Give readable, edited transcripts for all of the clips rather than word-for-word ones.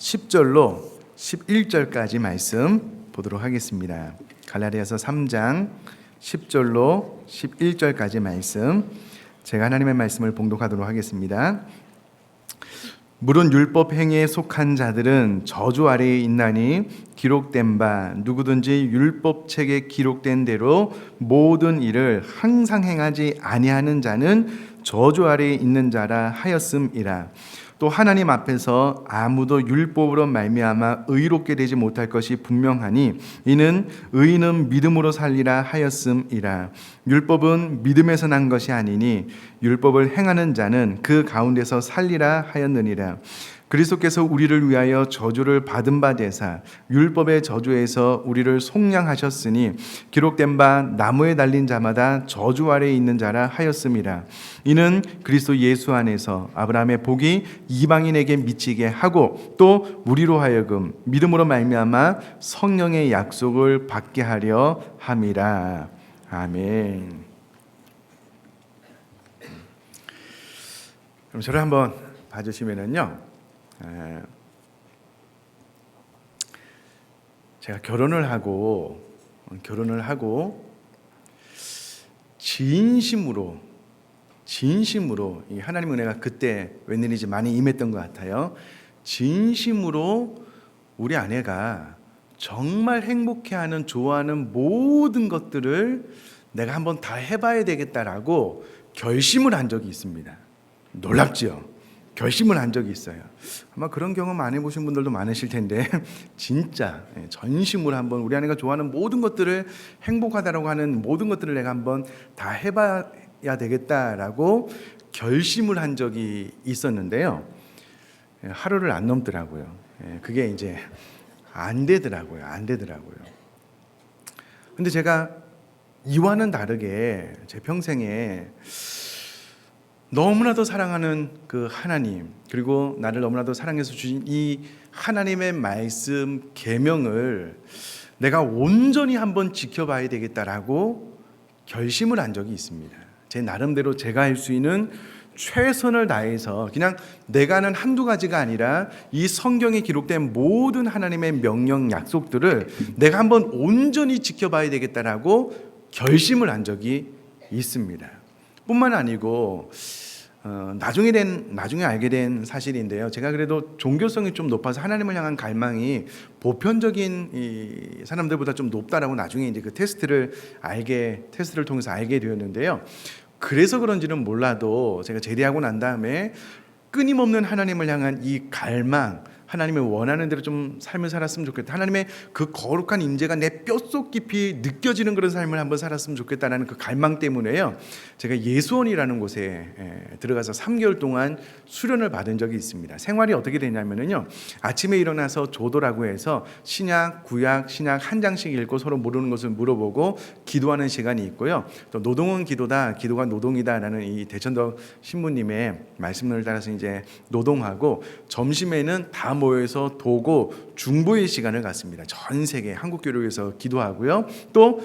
10절로 11절까지 말씀 보도록 하겠습니다. 갈라디아서 3장 10절로 11절까지 말씀, 제가 하나님의 말씀을 봉독하도록 하겠습니다. 물은 율법 행위에 속한 자들은 저주 아래에 있나니 기록된 바 누구든지 율법책에 기록된 대로 모든 일을 항상 행하지 아니하는 자는 저주 아래에 있는 자라 하였음이라. 또 하나님 앞에서 아무도 율법으로 말미암아 의롭게 되지 못할 것이 분명하니 이는 의인은 믿음으로 살리라 하였음이라. 율법은 믿음에서 난 것이 아니니 율법을 행하는 자는 그 가운데서 살리라 하였느니라. 그리스도께서 우리를 위하여 저주를 받은 바 되사 율법의 저주에서 우리를 속량하셨으니 기록된 바 나무에 달린 자마다 저주 아래에 있는 자라 하였음이라. 이는 그리스도 예수 안에서 아브라함의 복이 이방인에게 미치게 하고 또 우리로 하여금 믿음으로 말미암아 성령의 약속을 받게 하려 함이라. 아멘. 그럼 저를 한번 봐주시면은요, 제가 결혼을 하고 진심으로 이 하나님의 은혜가 그때 웬일인지 많이 임했던 것 같아요. 진심으로 우리 아내가 정말 행복해하는, 좋아하는 모든 것들을 내가 한번 다 해봐야 되겠다라고 결심을 한 적이 있습니다. 놀랍지요? 결심을 한 적이 있어요. 아마 그런 경험 안 해보신 분들도 많으실 텐데 진짜 전심으로 한번 우리 아내가 좋아하는 모든 것들을, 행복하다라고 하는 모든 것들을 내가 한번 다 해봐야 되겠다라고 결심을 한 적이 있었는데요. 하루를 안 넘더라고요. 그게 이제 안 되더라고요. 근데 제가 이와는 다르게 제 평생에 너무나도 사랑하는 그 하나님, 그리고 나를 너무나도 사랑해서 주신 이 하나님의 말씀 계명을 내가 온전히 한번 지켜봐야 되겠다라고 결심을 한 적이 있습니다. 제 나름대로 제가 할 수 있는 최선을 다해서 그냥 내가 하는 한두 가지가 아니라 이 성경에 기록된 모든 하나님의 명령 약속들을 내가 한번 온전히 지켜봐야 되겠다라고 결심을 한 적이 있습니다. 뿐만 아니고 나중에 알게 된 사실인데요. 제가 그래도 종교성이 좀 높아서 하나님을 향한 갈망이 보편적인 이 사람들보다 좀 높다라고 나중에 이제 그 테스트를 통해서 알게 되었는데요. 그래서 그런지는 몰라도 제가 제대하고 난 다음에 끊임없는 하나님을 향한 이 갈망, 하나님이 원하는 대로 좀 삶을 살았으면 좋겠다, 하나님의 그 거룩한 임재가 내 뼛속 깊이 느껴지는 그런 삶을 한번 살았으면 좋겠다는 그 갈망 때문에요, 제가 예수원이라는 곳에 들어가서 3개월 동안 수련을 받은 적이 있습니다. 생활이 어떻게 되냐면요, 아침에 일어나서 조도라고 해서 신약, 구약, 신약 한 장씩 읽고 서로 모르는 것을 물어보고 기도하는 시간이 있고요. 또 노동은 기도다, 기도가 노동이다라는 이 대천덕 신부님의 말씀을 따라서 이제 노동하고, 점심에는 다 모여서 도고 중보의 시간을 갖습니다. 전 세계 한국교회에서 기도하고요. 또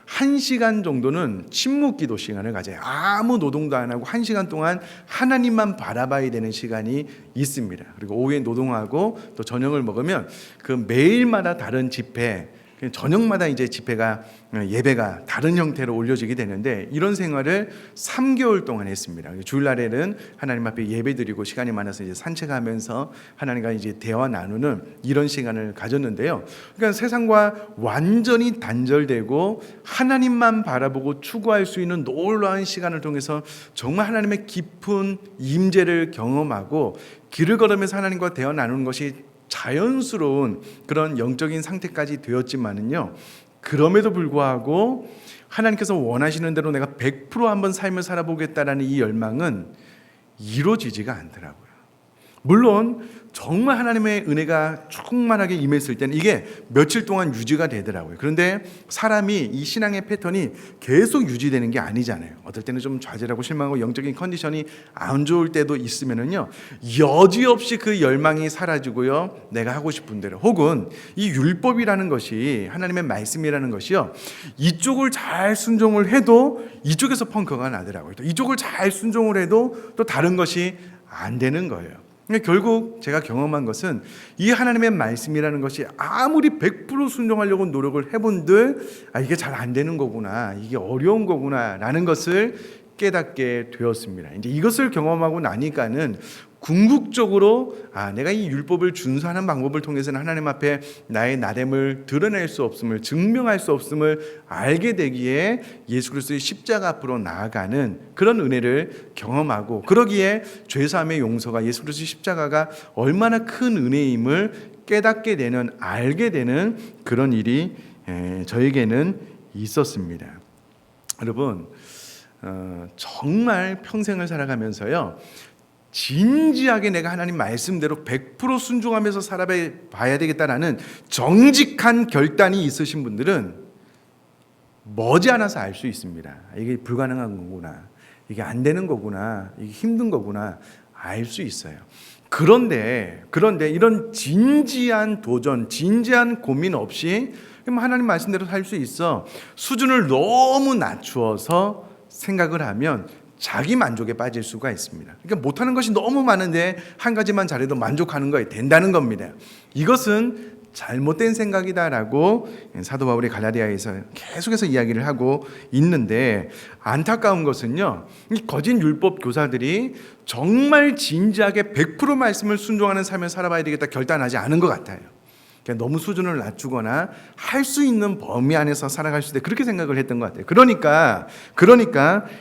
1시간 정도는 침묵 기도 시간을 가져요. 아무 노동도 안 하고 1시간 동안 하나님만 바라봐야 되는 시간이 있습니다. 그리고 오후에 노동하고 또 저녁을 먹으면 그 매일마다 다른 집회, 저녁마다 이제 예배가 다른 형태로 올려지게 되는데, 이런 생활을 3개월 동안 했습니다. 주일날에는 하나님 앞에 예배드리고 시간이 많아서 이제 산책하면서 하나님과 이제 대화 나누는 이런 시간을 가졌는데요. 그러니까 세상과 완전히 단절되고 하나님만 바라보고 추구할 수 있는 놀라운 시간을 통해서 정말 하나님의 깊은 임재를 경험하고 길을 걸으면서 하나님과 대화 나누는 것이 자연스러운 그런 영적인 상태까지 되었지만은요, 그럼에도 불구하고 하나님께서 원하시는 대로 내가 100% 한번 삶을 살아보겠다라는 이 열망은 이루어지지가 않더라고요. 물론 정말 하나님의 은혜가 충만하게 임했을 때는 이게 며칠 동안 유지가 되더라고요. 그런데 사람이 이 신앙의 패턴이 계속 유지되는 게 아니잖아요. 어떨 때는 좀 좌절하고 실망하고 영적인 컨디션이 안 좋을 때도 있으면은요, 여지없이 그 열망이 사라지고요, 내가 하고 싶은 대로, 혹은 이 율법이라는 것이, 하나님의 말씀이라는 것이요, 이쪽을 잘 순종을 해도 이쪽에서 펑크가 나더라고요. 또 이쪽을 잘 순종을 해도 또 다른 것이 안 되는 거예요. 그러니까 결국 제가 경험한 것은 이 하나님의 말씀이라는 것이 아무리 100% 순종하려고 노력을 해본들 이게 잘 안 되는 거구나, 이게 어려운 거구나 라는 것을 깨닫게 되었습니다. 이제 이것을 경험하고 나니까는 궁극적으로 내가 이 율법을 준수하는 방법을 통해서는 하나님 앞에 나의 나됨을 드러낼 수 없음을, 증명할 수 없음을 알게 되기에 예수 그리스도의 십자가 앞으로 나아가는 그런 은혜를 경험하고, 그러기에 죄사함의 용서가, 예수 그리스도의 십자가가 얼마나 큰 은혜임을 깨닫게 되는, 알게 되는 그런 일이 저에게는 있었습니다. 여러분, 정말 평생을 살아가면서요, 진지하게 내가 하나님 말씀대로 100% 순종하면서 살아봐야 되겠다라는 정직한 결단이 있으신 분들은 머지않아서 알 수 있습니다. 이게 불가능한 거구나, 이게 안 되는 거구나, 이게 힘든 거구나 알 수 있어요. 그런데 이런 진지한 도전, 진지한 고민 없이 하나님 말씀대로 살 수 있어, 수준을 너무 낮추어서 생각을 하면 자기 만족에 빠질 수가 있습니다. 그러니까 못하는 것이 너무 많은데 한 가지만 잘해도 만족하는 거에 된다는 겁니다. 이것은 잘못된 생각이다라고 사도 바울이 갈라디아에서 계속해서 이야기를 하고 있는데, 안타까운 것은요, 이 거짓 율법 교사들이 정말 진지하게 100% 말씀을 순종하는 삶을 살아봐야 되겠다 결단하지 않은 것 같아요. 너무 수준을 낮추거나 할 수 있는 범위 안에서 살아갈 수 있다, 그렇게 생각을 했던 것 같아요. 그러니까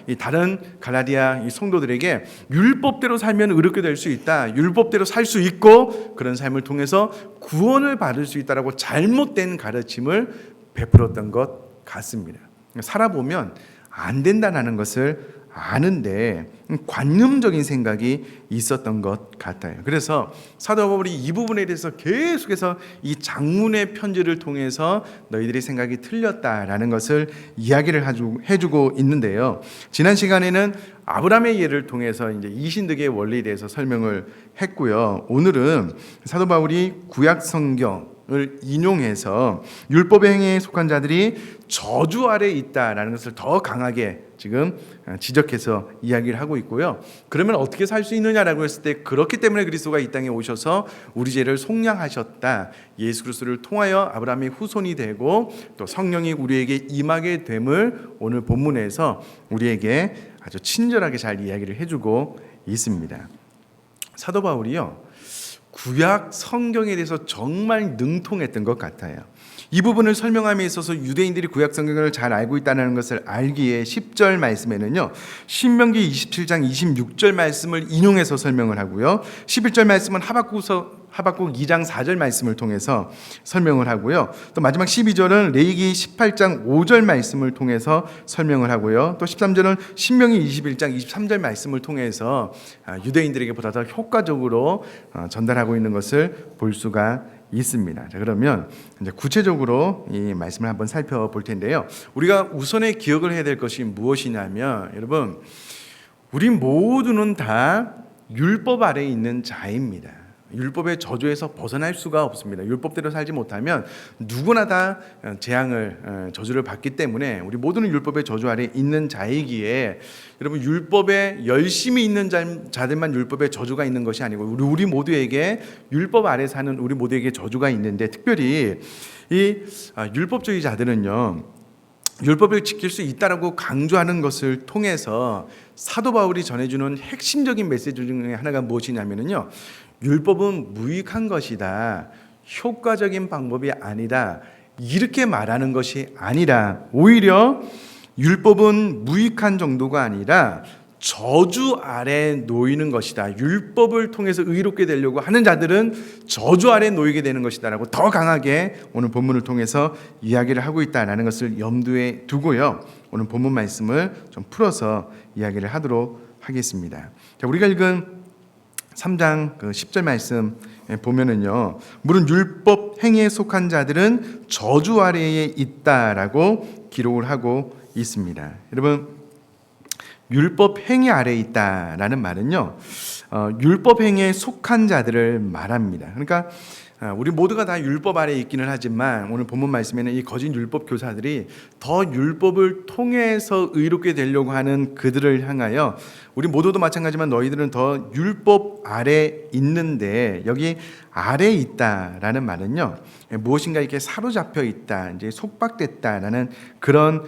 이 다른 갈라디아 이 성도들에게 율법대로 살면 의롭게 될 수 있다, 율법대로 살 수 있고 그런 삶을 통해서 구원을 받을 수 있다라고 잘못된 가르침을 베풀었던 것 같습니다. 살아보면 안 된다는 것을 아는데 관념적인 생각이 있었던 것 같아요. 그래서 사도 바울이 이 부분에 대해서 계속해서 이 장문의 편지를 통해서 너희들의 생각이 틀렸다라는 것을 이야기를 해주고 있는데요. 지난 시간에는 아브라함의 예를 통해서 이제 이신득의 원리에 대해서 설명을 했고요. 오늘은 사도 바울이 구약 성경을 인용해서 율법의 행위에 속한 자들이 저주 아래에 있다라는 것을 더 강하게 지금 지적해서 이야기를 하고 있고요. 그러면 어떻게 살 수 있느냐라고 했을 때, 그렇기 때문에 그리스도가 이 땅에 오셔서 우리 죄를 속량하셨다, 예수 그리스도를 통하여 아브라함의 후손이 되고 또 성령이 우리에게 임하게 됨을 오늘 본문에서 우리에게 아주 친절하게 잘 이야기를 해주고 있습니다. 사도 바울이요, 구약 성경에 대해서 정말 능통했던 것 같아요. 이 부분을 설명함에 있어서 유대인들이 구약 성경을 잘 알고 있다는 것을 알기에 10절 말씀에는요, 신명기 27장 26절 말씀을 인용해서 설명을 하고요, 11절 말씀은 하박국 2장 4절 말씀을 통해서 설명을 하고요, 또 마지막 12절은 레위기 18장 5절 말씀을 통해서 설명을 하고요, 또 13절은 신명기 21장 23절 말씀을 통해서 유대인들에게 보다 더 효과적으로 전달하고 있는 것을 볼 수가 있습니다. 자, 그러면 이제 구체적으로 이 말씀을 한번 살펴볼 텐데요. 우리가 우선에 기억을 해야 될 것이 무엇이냐면, 여러분, 우리 모두는 다 율법 아래에 있는 자입니다. 율법의 저주에서 벗어날 수가 없습니다. 율법대로 살지 못하면 누구나 다 재앙을, 저주를 받기 때문에 우리 모두는 율법의 저주 아래에 있는 자이기에, 여러분, 율법에 열심히 있는 자들만 율법에 저주가 있는 것이 아니고 우리 모두에게 율법 아래 사는 우리 모두에게 저주가 있는데, 특별히 이 율법주의자들은요, 율법을 지킬 수 있다라고 강조하는 것을 통해서 사도 바울이 전해주는 핵심적인 메시지 중에 하나가 무엇이냐면요, 율법은 무익한 것이다, 효과적인 방법이 아니다, 이렇게 말하는 것이 아니라, 오히려 율법은 무익한 정도가 아니라 저주 아래 놓이는 것이다, 율법을 통해서 의롭게 되려고 하는 자들은 저주 아래 놓이게 되는 것이다 라고 더 강하게 오늘 본문을 통해서 이야기를 하고 있다는 것을 염두에 두고요, 오늘 본문 말씀을 좀 풀어서 이야기를 하도록 하겠습니다. 자, 우리가 읽은 3장 10절 말씀 보면은요, 물은 율법 행위에 속한 자들은 저주 아래에 있다라고 기록을 하고 있습니다. 여러분, 율법 행위 아래에 있다라는 말은요, 율법 행위에 속한 자들을 말합니다. 그러니까 우리 모두가 다 율법 아래에 있기는 하지만 오늘 본문 말씀에는 이 거짓 율법 교사들이 더 율법을 통해서 의롭게 되려고 하는 그들을 향하여 우리 모두도 마찬가지지만 너희들은 더 율법 아래 있는데, 여기 아래 있다라는 말은요, 무엇인가 이렇게 사로잡혀 있다, 이제 속박됐다라는 그런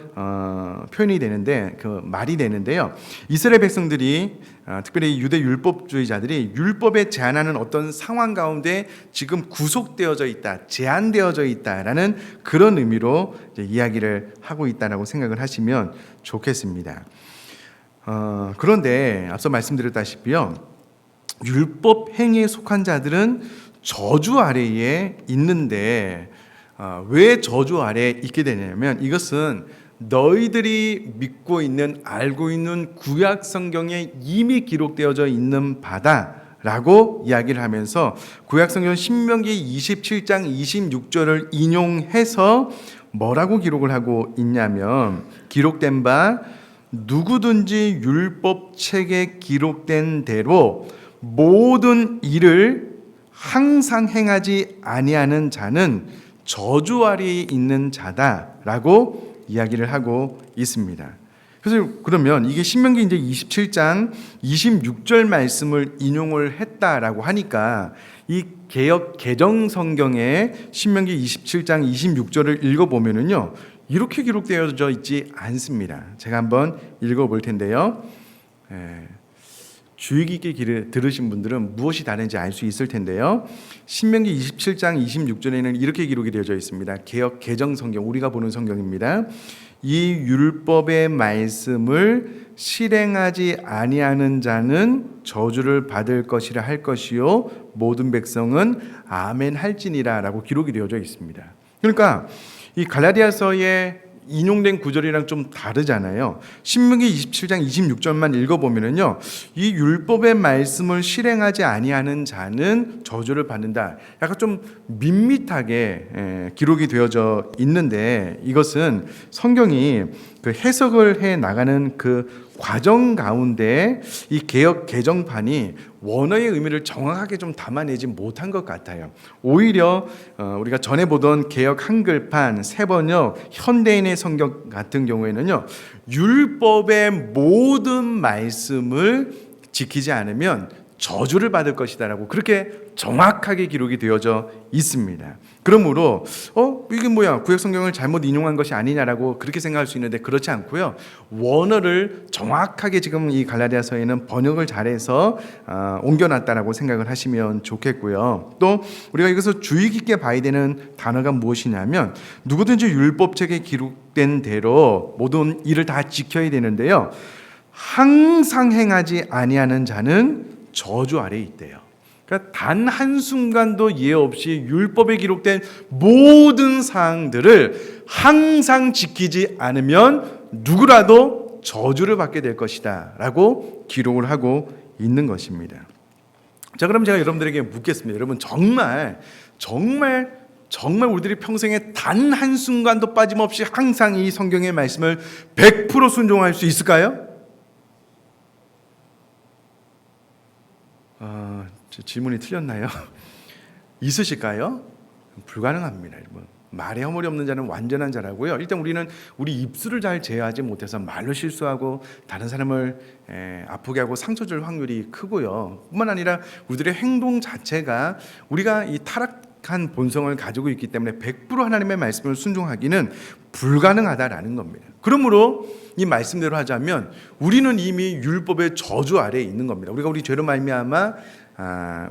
표현이 되는데, 그 말이 되는데요. 이스라엘 백성들이 특별히 유대 율법주의자들이 율법에 제한하는 어떤 상황 가운데 지금 구속되어져 있다, 제한되어져 있다라는 그런 의미로 이제 이야기를 하고 있다라고 생각을 하시면 좋겠습니다. 그런데 앞서 말씀드렸다시피요, 율법 행위에 속한 자들은 저주 아래에 있는데, 왜 저주 아래에 있게 되냐면 이것은 너희들이 믿고 있는, 알고 있는 구약 성경에 이미 기록되어져 있는 바다라고 이야기를 하면서 구약 성경 신명기 27장 26절을 인용해서 뭐라고 기록을 하고 있냐면, 기록된 바 누구든지 율법책에 기록된 대로 모든 일을 항상 행하지 아니하는 자는 저주 아래에 있는 자다라고 이야기를 하고 있습니다. 그래서 그러면 이게 신명기 이제 27장 26절 말씀을 인용을 했다라고 하니까 이 개역 개정 성경의 신명기 27장 26절을 읽어보면은요, 이렇게 기록되어져 있지 않습니다. 제가 한번 읽어볼 텐데요. 주의 깊게 들으신 분들은 무엇이 다른지 알 수 있을 텐데요. 신명기 27장 26절에는 이렇게 기록이 되어져 있습니다. 개역 개정 성경, 우리가 보는 성경입니다. 이 율법의 말씀을 실행하지 아니하는 자는 저주를 받을 것이라 할 것이요 모든 백성은 아멘 할지니라라고 기록이 되어져 있습니다. 그러니까 이 갈라디아서에 인용된 구절이랑 좀 다르잖아요. 신명기 27장 26절만 읽어보면은요, 이 율법의 말씀을 실행하지 아니하는 자는 저주를 받는다. 약간 좀 밋밋하게 기록이 되어져 있는데, 이것은 성경이 그 해석을 해 나가는 그 과정 가운데 이 개역 개정판이 원어의 의미를 정확하게 좀 담아내지 못한 것 같아요. 오히려 우리가 전에 보던 개역 한글판, 새번역, 현대인의 성경 같은 경우에는요, 율법의 모든 말씀을 지키지 않으면 저주를 받을 것이다라고 그렇게 정확하게 기록이 되어져 있습니다. 그러므로 이게 뭐야, 구약 성경을 잘못 인용한 것이 아니냐라고 그렇게 생각할 수 있는데 그렇지 않고요, 원어를 정확하게 지금 이 갈라디아서에는 번역을 잘해서 옮겨놨다라고 생각을 하시면 좋겠고요. 또 우리가 여기서 주의 깊게 봐야 되는 단어가 무엇이냐면, 누구든지 율법책에 기록된 대로 모든 일을 다 지켜야 되는데요, 항상 행하지 아니하는 자는 저주 아래에 있대요. 그러니까 단 한순간도 예외 없이 율법에 기록된 모든 사항들을 항상 지키지 않으면 누구라도 저주를 받게 될 것이다 라고 기록을 하고 있는 것입니다. 자, 그럼 제가 여러분들에게 묻겠습니다. 여러분, 정말 우리들이 평생에 단 한순간도 빠짐없이 항상 이 성경의 말씀을 100% 순종할 수 있을까요? 질문이 틀렸나요? 있으실까요? 불가능합니다. 말에 허물이 없는 자는 완전한 자라고요. 일단 우리는 우리 입술을 잘 제어하지 못해서 말로 실수하고 다른 사람을 아프게 하고 상처 줄 확률이 크고요. 뿐만 아니라 우리들의 행동 자체가 우리가 이 타락한 본성을 가지고 있기 때문에 100% 하나님의 말씀을 순종하기는 불가능하다라는 겁니다. 그러므로 이 말씀대로 하자면 우리는 이미 율법의 저주 아래에 있는 겁니다. 우리 죄로 말미암아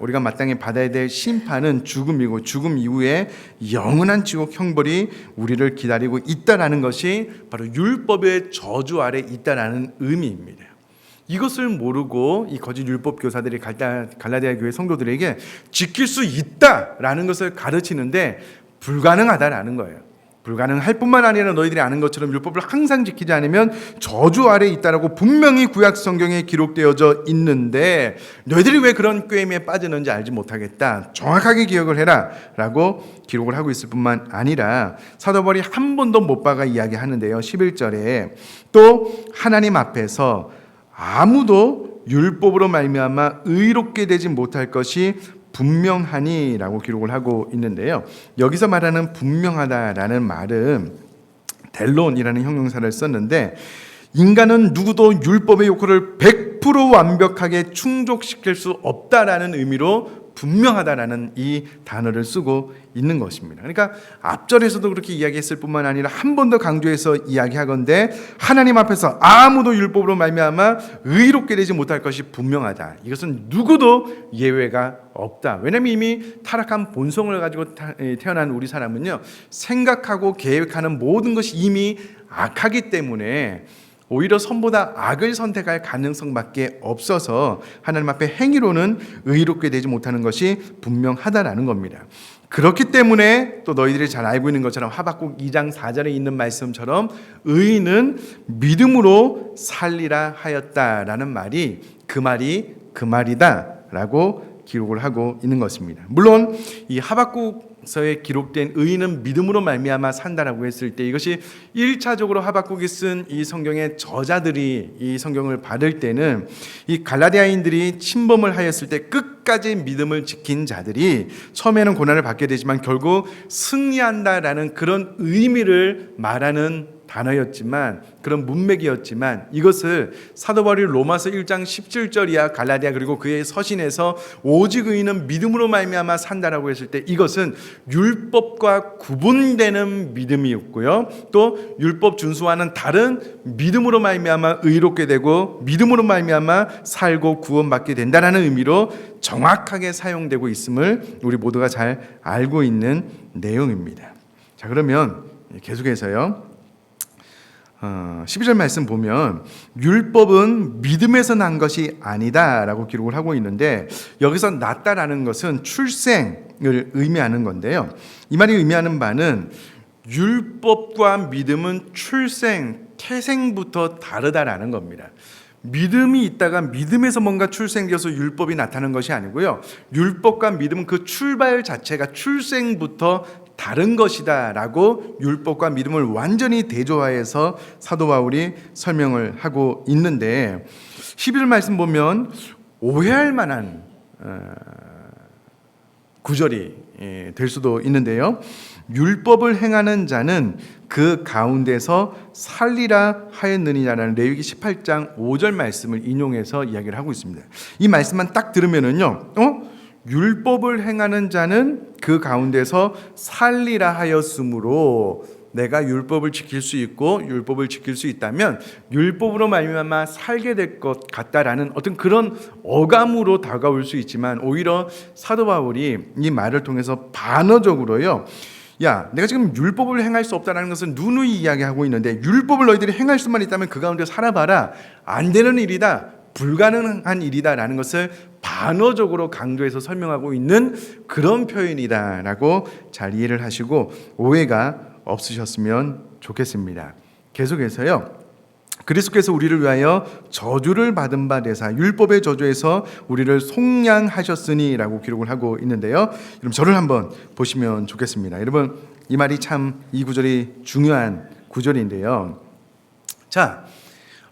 우리가 마땅히 받아야 될 심판은 죽음이고, 죽음 이후에 영원한 지옥 형벌이 우리를 기다리고 있다라는 것이 바로 율법의 저주 아래에 있다라는 의미입니다. 이것을 모르고 이 거짓 율법 교사들이 갈라디아 교회 성도들에게 지킬 수 있다라는 것을 가르치는데 불가능하다라는 거예요. 불가능할 뿐만 아니라 너희들이 아는 것처럼 율법을 항상 지키지 않으면 저주 아래에 있다라고 분명히 구약 성경에 기록되어져 있는데, 너희들이 왜 그런 꾀임에 빠지는지 알지 못하겠다, 정확하게 기억을 해라 라고 기록을 하고 있을 뿐만 아니라 사도 바울이 한 번도 못 박아 이야기하는데요. 11절에 또 하나님 앞에서 아무도 율법으로 말미암아 의롭게 되지 못할 것이 분명하니라고 기록을 하고 있는데요. 여기서 말하는 분명하다라는 말은 델론이라는 형용사를 썼는데, 인간은 누구도 율법의 요구를 100% 완벽하게 충족시킬 수 없다라는 의미로 분명하다라는 이 단어를 쓰고 있는 것입니다. 그러니까 앞절에서도 그렇게 이야기했을 뿐만 아니라 한 번 더 강조해서 이야기하건대 하나님 앞에서 아무도 율법으로 말미암아 의롭게 되지 못할 것이 분명하다. 이것은 누구도 예외가 없다. 왜냐하면 이미 타락한 본성을 가지고 태어난 우리 사람은요, 생각하고 계획하는 모든 것이 이미 악하기 때문에 오히려 선보다 악을 선택할 가능성밖에 없어서 하나님 앞에 행위로는 의롭게 되지 못하는 것이 분명하다라는 겁니다. 그렇기 때문에 또 너희들이 잘 알고 있는 것처럼 하박국 2장 4절에 있는 말씀처럼 의인은 믿음으로 살리라 하였다라는 말이 그 말이다라고 기록을 하고 있는 것입니다. 물론 이 하박국서에 기록된 의인은 믿음으로 말미암아 산다라고 했을 때 이것이 1차적으로 하박국이 쓴 이 성경의 저자들이 이 성경을 받을 때는 이 갈라디아인들이 침범을 하였을 때 끝까지 믿음을 지킨 자들이 처음에는 고난을 받게 되지만 결국 승리한다라는 그런 의미를 말하는 단어였지만, 그런 문맥이었지만, 이것을 사도 바울이 로마서 1장 17절 이하 갈라디아 그리고 그의 서신에서 오직 의인은 믿음으로 말미암아 산다라고 했을 때 이것은 율법과 구분되는 믿음이었고요, 또 율법 준수와는 다른 믿음으로 말미암아 의롭게 되고 믿음으로 말미암아 살고 구원받게 된다라는 의미로 정확하게 사용되고 있음을 우리 모두가 잘 알고 있는 내용입니다. 자, 그러면 계속해서요, 12절 말씀 보면 율법은 믿음에서 난 것이 아니다라고 기록을 하고 있는데, 여기서 낫다라는 것은 출생을 의미하는 건데요, 이 말이 의미하는 바는 율법과 믿음은 태생부터 다르다라는 겁니다. 믿음이 있다가 믿음에서 뭔가 출생되어서 율법이 나타나는 것이 아니고요, 율법과 믿음은 그 출발 자체가 출생부터 다른 것이다 라고 율법과 믿음을 완전히 대조하여서 사도 바울이 설명을 하고 있는데, 11절 말씀 보면 오해할 만한 구절이 될 수도 있는데요, 율법을 행하는 자는 그 가운데서 살리라 하였느니라는 레위기 18장 5절 말씀을 인용해서 이야기를 하고 있습니다. 이 말씀만 딱 들으면은요, 율법을 행하는 자는 그 가운데서 살리라 하였으므로, 내가 율법을 지킬 수 있고 율법을 지킬 수 있다면 율법으로 말미암아 살게 될 것 같다라는 어떤 그런 어감으로 다가올 수 있지만, 오히려 사도 바울이 이 말을 통해서 반어적으로요, 야, 내가 지금 율법을 행할 수 없다는 것은 누누이 이야기하고 있는데, 율법을 너희들이 행할 수만 있다면 그 가운데 살아봐라. 안 되는 일이다, 불가능한 일이다라는 것을 반어적으로 강조해서 설명하고 있는 그런 표현이다라고 잘 이해를 하시고 오해가 없으셨으면 좋겠습니다. 계속해서요, 그리스도께서 우리를 위하여 저주를 받은 바 되사 율법의 저주에서 우리를 속량하셨으니라고 기록을 하고 있는데요, 여러분 저를 한번 보시면 좋겠습니다. 여러분 이 말이 참, 이 구절이 중요한 구절인데요, 자,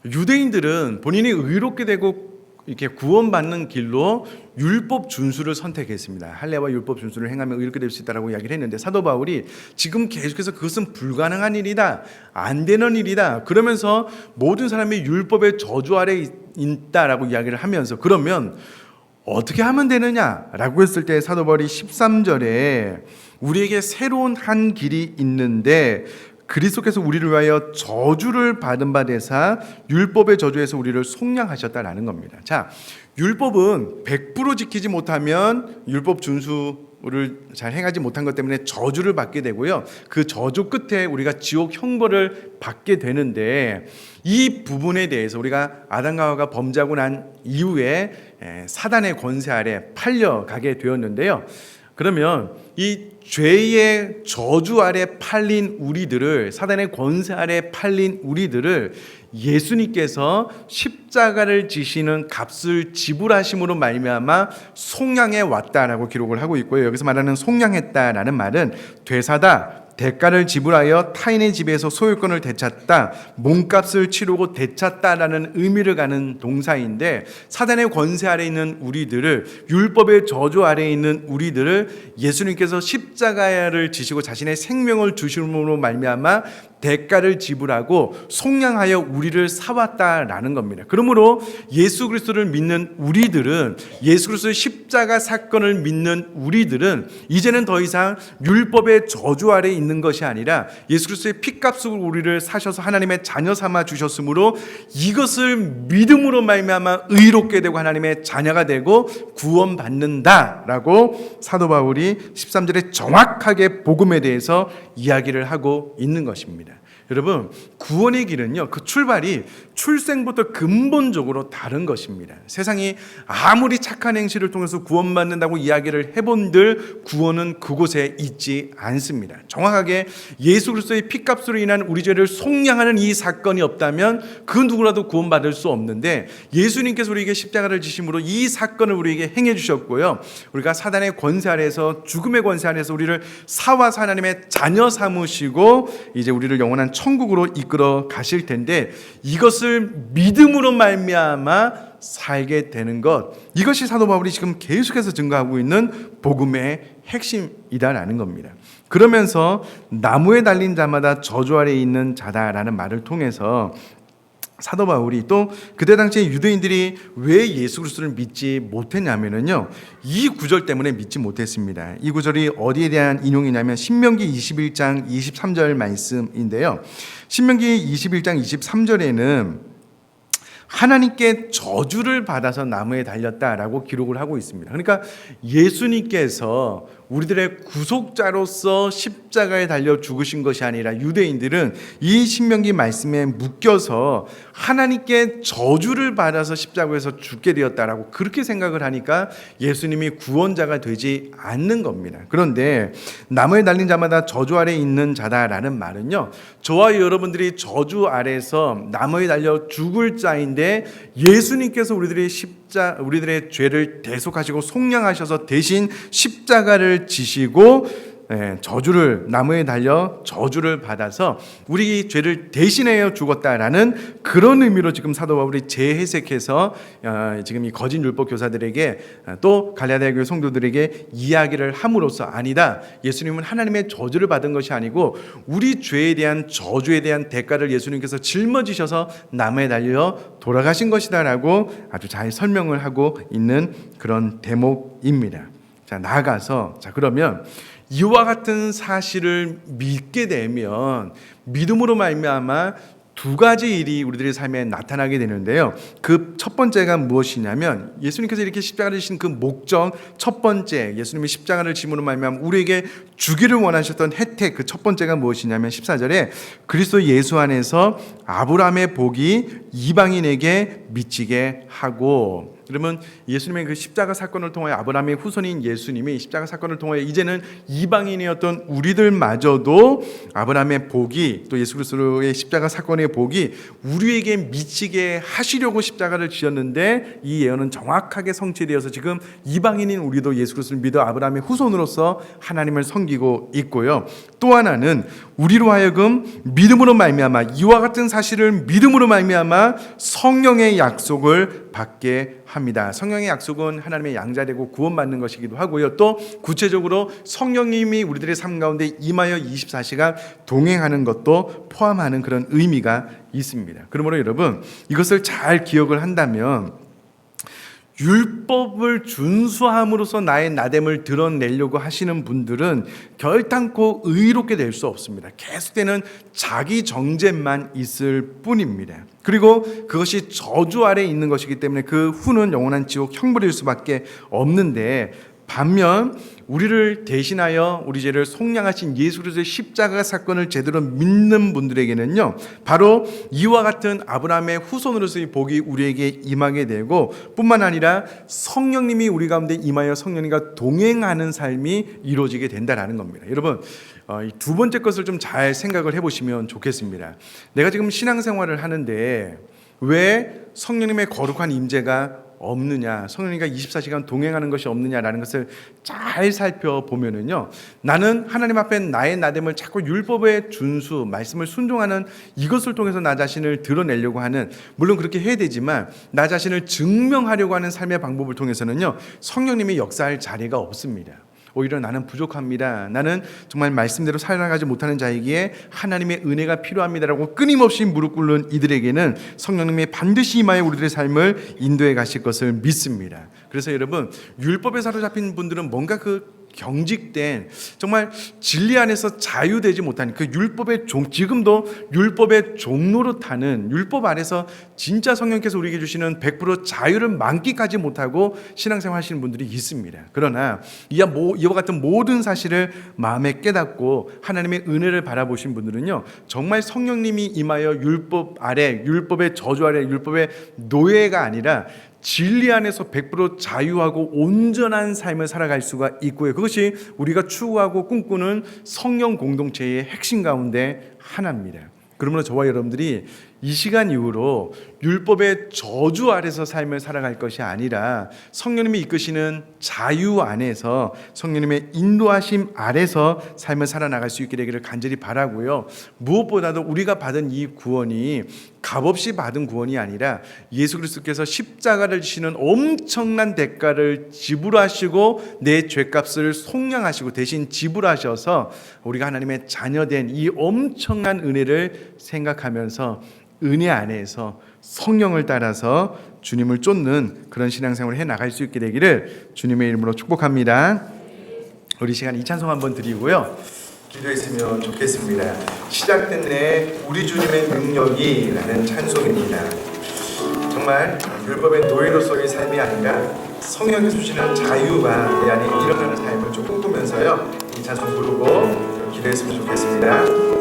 유대인들은 본인이 의롭게 되고 이렇게 구원받는 길로 율법 준수를 선택했습니다. 할례와 율법 준수를 행하면 의롭게 될 수 있다라고 이야기를 했는데, 사도 바울이 지금 계속해서 그것은 불가능한 일이다, 안 되는 일이다, 그러면서 모든 사람이 율법의 저주 아래 있다라고 이야기를 하면서, 그러면 어떻게 하면 되느냐라고 했을 때 사도 바울이 13절에 우리에게 새로운 한 길이 있는데 그리스도께서 우리를 위하여 저주를 받은 바 되사 율법의 저주에서 우리를 속량하셨다라는 겁니다. 자, 율법은 100% 지키지 못하면 율법 준수를 잘 행하지 못한 것 때문에 저주를 받게 되고요, 그 저주 끝에 우리가 지옥 형벌을 받게 되는데, 이 부분에 대해서 우리가 아담과 하와가 범죄하고 난 이후에 사단의 권세 아래 팔려가게 되었는데요, 그러면 이 죄의 저주 아래 팔린 우리들을, 사단의 권세 아래 팔린 우리들을 예수님께서 십자가를 지시는 값을 지불하심으로 말미암아 속량해 왔다라고 기록을 하고 있고요, 여기서 말하는 속량했다라는 말은 되사다, 대가를 지불하여 타인의 집에서 소유권을 되찾다, 몸값을 치르고 되찾다라는 의미를 가는 동사인데, 사단의 권세 아래에 있는 우리들을, 율법의 저주 아래에 있는 우리들을 예수님께서 십자가를 지시고 자신의 생명을 주심으로 말미암아 대가를 지불하고 속량하여 우리를 사왔다라는 겁니다. 그러므로 예수 그리스도를 믿는 우리들은, 예수 그리스도의 십자가 사건을 믿는 우리들은 이제는 더 이상 율법의 저주 아래에 있는 것이 아니라 예수 그리스도의 피값으로 우리를 사셔서 하나님의 자녀 삼아 주셨으므로 이것을 믿음으로 말미암아 의롭게 되고 하나님의 자녀가 되고 구원받는다라고 사도 바울이 13절에 정확하게 복음에 대해서 이야기를 하고 있는 것입니다. 여러분, 구원의 길은요, 그 출발이 출생부터 근본적으로 다른 것입니다. 세상이 아무리 착한 행실을 통해서 구원받는다고 이야기를 해본들 구원은 그곳에 있지 않습니다. 정확하게 예수 그리스도의 피값으로 인한 우리 죄를 속량하는 이 사건이 없다면 그 누구라도 구원받을 수 없는데, 예수님께서 우리에게 십자가를 지심으로 이 사건을 우리에게 행해 주셨고요, 우리가 사단의 권세 아래에서, 죽음의 권세 아래에서 우리를 사와서 하나님의 자녀 삼으시고 이제 우리를 영원한 천국으로 이끌어 가실 텐데, 이것을 믿음으로 말미암아 살게 되는 것, 이것이 사도 바울이 지금 계속해서 증거하고 있는 복음의 핵심이다라는 겁니다. 그러면서 나무에 달린 자마다 저주 아래에 있는 자다라는 말을 통해서 사도 바울이 또 그때 당시에 유대인들이 왜 예수 그리스도를 믿지 못했냐면요, 이 구절 때문에 믿지 못했습니다. 이 구절이 어디에 대한 인용이냐면 신명기 21장 23절 말씀인데요, 신명기 21장 23절에는 하나님께 저주를 받아서 나무에 달렸다라고 기록을 하고 있습니다. 그러니까 예수님께서 우리들의 구속자로서 십자가에 달려 죽으신 것이 아니라 유대인들은 이 신명기 말씀에 묶여서 하나님께 저주를 받아서 십자가에서 죽게 되었다라고 그렇게 생각을 하니까 예수님이 구원자가 되지 않는 겁니다. 그런데 나무에 달린 자마다 저주 아래 있는 자다라는 말은요, 저와 여러분들이 저주 아래서 나무에 달려 죽을 자인데 예수님께서 우리들의 죄를 대속하시고 속량하셔서 대신 십자가를 지시고 저주를, 나무에 달려 저주를 받아서 우리 죄를 대신하여 죽었다라는 그런 의미로 지금 사도 바울이 재해석해서 지금 이 거짓 율법 교사들에게 또 갈라디아 교회 성도들에게 이야기를 함으로써, 아니다, 예수님은 하나님의 저주를 받은 것이 아니고 우리 죄에 대한 저주에 대한 대가를 예수님께서 짊어지셔서 나무에 달려 돌아가신 것이다라고 아주 잘 설명을 하고 있는 그런 대목입니다. 자, 나아가서, 그러면 이와 같은 사실을 믿게 되면 믿음으로 말미암아 두 가지 일이 우리들의 삶에 나타나게 되는데요, 그 첫 번째가 무엇이냐면, 예수님께서 이렇게 십자가를 지신 그 목적, 첫 번째, 예수님이 십자가를 짐으로 말미암아 우리에게 주기를 원하셨던 혜택, 그 첫 번째가 무엇이냐면 14절에 그리스도 예수 안에서 아브라함의 복이 이방인에게 미치게 하고, 그러면 예수님의 그 십자가 사건을 통하여 아브라함의 후손인 예수님이 십자가 사건을 통하여 이제는 이방인이었던 우리들마저도 아브라함의 복이, 또 예수 그리스도의 십자가 사건의 복이 우리에게 미치게 하시려고 십자가를 지었는데, 이 예언은 정확하게 성취되어서 지금 이방인인 우리도 예수 그리스도를 믿어 아브라함의 후손으로서 하나님을 섬기고 있고요, 또 하나는 우리로 하여금 믿음으로 말미암아, 이와 같은 사실을 믿음으로 말미암아 성령의 약속을 받게 합니다. 성령의 약속은 하나님의 양자되고 구원받는 것이기도 하고요, 또 구체적으로 성령님이 우리들의 삶 가운데 임하여 24시간 동행하는 것도 포함하는 그런 의미가 있습니다. 그러므로 여러분, 이것을 잘 기억을 한다면 율법을 준수함으로써 나의 나됨을 드러내려고 하시는 분들은 결단코 의롭게 될 수 없습니다. 계속되는 자기 정죄만 있을 뿐입니다. 그리고 그것이 저주 아래에 있는 것이기 때문에 그 후는 영원한 지옥 형벌일 수밖에 없는데, 반면 우리를 대신하여 우리 죄를 속량하신 예수 그리스도의 십자가 사건을 제대로 믿는 분들에게는요, 바로 이와 같은 아브라함의 후손으로서의 복이 우리에게 임하게 되고, 뿐만 아니라 성령님이 우리 가운데 임하여 성령님과 동행하는 삶이 이루어지게 된다는 겁니다. 여러분, 이 두 번째 것을 좀 잘 생각을 해보시면 좋겠습니다. 내가 지금 신앙생활을 하는데 왜 성령님의 거룩한 임재가 없느냐, 성령님과 24시간 동행하는 것이 없느냐라는 것을 잘 살펴보면은요, 나는 하나님 앞에 나의 나됨을 자꾸 율법의 준수, 말씀을 순종하는 이것을 통해서 나 자신을 드러내려고 하는, 물론 그렇게 해야 되지만 나 자신을 증명하려고 하는 삶의 방법을 통해서는요, 성령님이 역사할 자리가 없습니다. 오히려 나는 부족합니다, 나는 정말 말씀대로 살아가지 못하는 자이기에 하나님의 은혜가 필요합니다라고 끊임없이 무릎 꿇는 이들에게는 성령님이 반드시 임하여 우리들의 삶을 인도해 가실 것을 믿습니다. 그래서 여러분, 율법에 사로잡힌 분들은 뭔가 그 경직된, 정말 진리 안에서 자유되지 못한 그 율법의 지금도 율법의 종로로 타는, 율법 안에서 진짜 성령께서 우리에게 주시는 100% 자유를 만끽하지 못하고 신앙생활 하시는 분들이 있습니다. 그러나 이와 같은 모든 사실을 마음에 깨닫고 하나님의 은혜를 바라보신 분들은요, 정말 성령님이 임하여 율법 아래, 율법의 저주 아래, 율법의 노예가 아니라 진리 안에서 100% 자유하고 온전한 삶을 살아갈 수가 있고요. 그것이 우리가 추구하고 꿈꾸는 성령 공동체의 핵심 가운데 하나입니다. 그러므로 저와 여러분들이 이 시간 이후로 율법의 저주 아래서 삶을 살아갈 것이 아니라 성령님이 이끄시는 자유 안에서, 성령님의 인도하심 아래서 삶을 살아나갈 수 있게 되기를 간절히 바라고요. 무엇보다도 우리가 받은 이 구원이 값없이 받은 구원이 아니라 예수 그리스도께서 십자가를 지시는 엄청난 대가를 지불하시고 내 죄값을 속량하시고 대신 지불하셔서 우리가 하나님의 자녀된 이 엄청난 은혜를 생각하면서 은혜 안에서 성령을 따라서 주님을 쫓는 그런 신앙생활을 해나갈 수 있게 되기를 주님의 이름으로 축복합니다. 우리 시간 이 찬송 한번 드리고요, 기도했으면 좋겠습니다. 시작된 내 우리 주님의 능력이 라는 찬송입니다. 정말 율법의 노예로서의 삶이 아니라 성령이 주시는 자유가 내 안에 일어나는 삶을 좀 꿈꾸면서요, 이 찬송 부르고 기도했으면 좋겠습니다.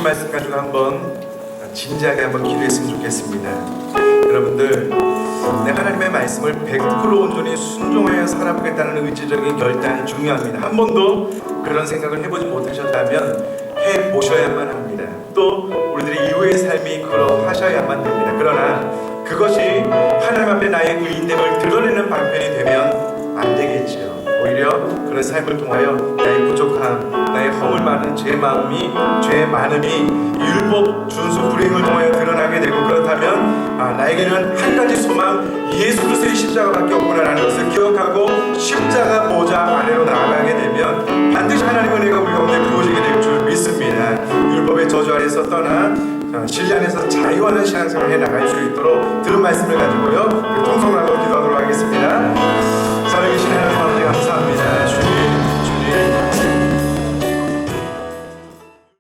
말씀 가지고 한번 진지하게 한번 기도했으면 좋겠습니다. 여러분들, 내 하나님의 말씀을 100% 온전히 순종하여 살아보겠다는 의지적인 결단이 중요합니다. 한 번도 그런 생각을 해보지 못하셨다면 해보셔야만 합니다. 또 우리들의 이후의 삶이 그러하셔야만 됩니다. 그러나 그것이 하나님 앞에 나의 의인됨을 드러내는 방편이 되면 안 되겠지요. 오히려 그런 삶을 통하여 나의 부족함, 나의 허물 많은 제 마음이, 죄의 많음이 율법 준수 불행을 통하여 드러나게 되고, 그렇다면 나에게는 한 가지 소망, 예수 그리스도의 십자가밖에 없구나라는 것을 기억하고 십자가 보좌 아래로 나아가게 되면 반드시 하나님의 은혜가 우리 가운데 부어지게 될 줄 믿습니다. 율법의 저주 아래에서 떠나 진리 안에서 자유하는 신앙생활을 해나갈 수 있도록 들은 말씀을 가지고요 통성을 하고 기도하도록 하겠습니다. 살아계신 하나님 아버지 감사합니다.